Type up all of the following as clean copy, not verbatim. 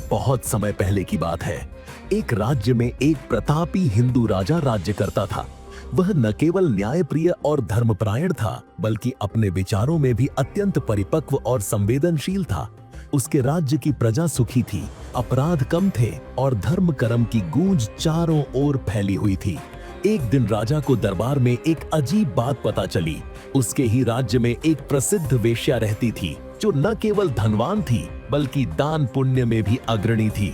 बहुत समय पहले की बात है। एक राज्य में एक प्रतापी हिंदू राजा राज्य करता था। वह न केवल न्यायप्रिय और धर्मपरायण था, बल्कि अपने विचारों में भी अत्यंत परिपक्व और संवेदनशील था। उसके राज्य की प्रजा सुखी थी, अपराध कम थे और धर्म कर्म की गूंज चारों ओर फैली हुई थी। एक दिन राजा को दरबार में एक अजीब बात पता चली। उसके ही राज्य में एक प्रसिद्ध वेश्या रहती थी, जो न केवल धनवान थी, बल्कि दान पुण्य में भी अग्रणी थी।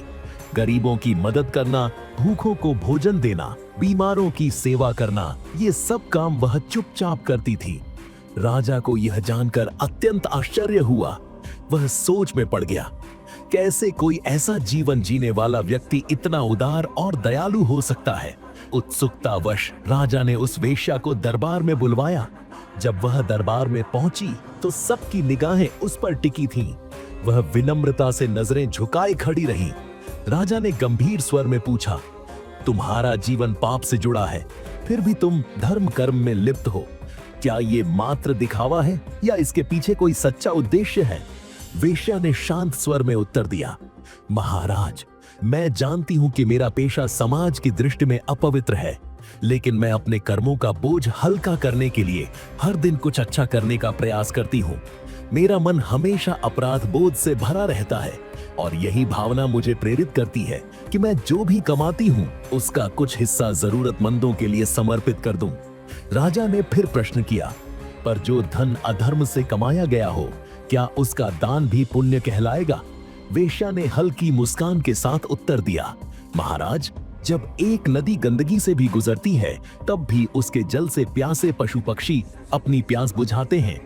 गरीबों की मदद करना, भूखों को भोजन देना, बीमारों की सेवा करना, ये सब काम वह चुपचाप करती थी। राजा को यह जानकर अत्यंत आश्चर्य हुआ। वह सोच में पड़ गया, कैसे कोई ऐसा जीवन जीने वाला व्यक्ति इतना उदार और दयालु हो सकता है। उत्सुकतावश राजा ने उस वेश्या को दरबार में बुलवाया। जब वह दरबार में पहुंची तो सबकी निगाहें उस पर टिकी थीं। वह विनम्रता से नजरें झुकाए खड़ी रही। राजा ने गंभीर स्वर में पूछा, तुम्हारा जीवन पाप से जुड़ा है, फिर भी तुम धर्म कर्म में लिप्त हो। क्या ये मात्र दिखावा है या इसके पीछे कोई सच्चा उद्देश्य है? वेश्या ने शांत स्वर में उत्तर दिया, महाराज, मैं जानती हूं कि मेरा पेशा समाज की दृष्टि में अपवित्र है, लेकिन मैं अपने कर्मों का बोझ हल्का करने के लिए हर दिन कुछ अच्छा करने का प्रयास करती हूँ। मेरा मन हमेशा अपराध बोध से भरा रहता है और यही भावना मुझे प्रेरित करती है कि मैं जो भी कमाती हूँ उसका कुछ हिस्सा जरूरतमंदों के लिए समर्पित कर दूं। राजा ने फिर प्रश्न किया, पर जो धन अधर्म से कमाया गया हो, क्या उसका दान भी पुण्य कहलाएगा? वेश्या ने हल्की मुस्कान के साथ उत्तर दिया, महाराज, जब एक नदी गंदगी से भी गुजरती है, तब भी उसके जल से प्यासे पशु पक्षी अपनी प्यास बुझाते हैं।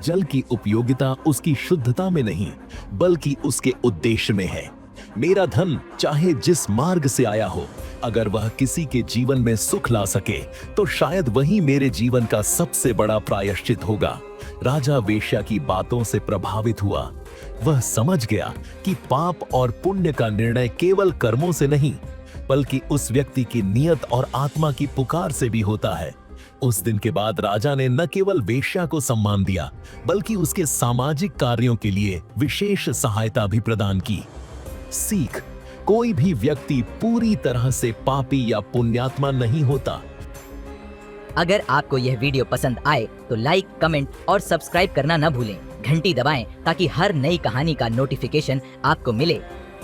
जल की उपयोगिता उसकी शुद्धता में नहीं, बल्कि उसके उद्देश्य में है। मेरा धन चाहे जिस मार्ग से आया हो, अगर वह किसी के जीवन में सुख ला सके, तो शायद वही मेरे जीवन का सबसे बड़ा प्रायश्चित होगा। राजा वेश्या की बातों से प्रभावित हुआ। वह समझ गया कि पाप और पुण्य का निर्णय केवल कर्मों से नहीं, बल्कि उस व्यक्ति की नियत और आत्मा की पुकार से भी होता है। उस दिन के बाद राजा ने न केवल वेश्या को सम्मान दिया, बल्कि उसके सामाजिक कार्यों के लिए विशेष सहायता भी प्रदान की। सीख, कोई भी व्यक्ति पूरी तरह से पापी या पुण्यात्मा नहीं होता। अगर आपको यह वीडियो पसंद आए तो लाइक, कमेंट और सब्सक्राइब करना न भूलें। घंटी दबाएं ताकि हर नई कहानी का नोटिफिकेशन आपको मिले।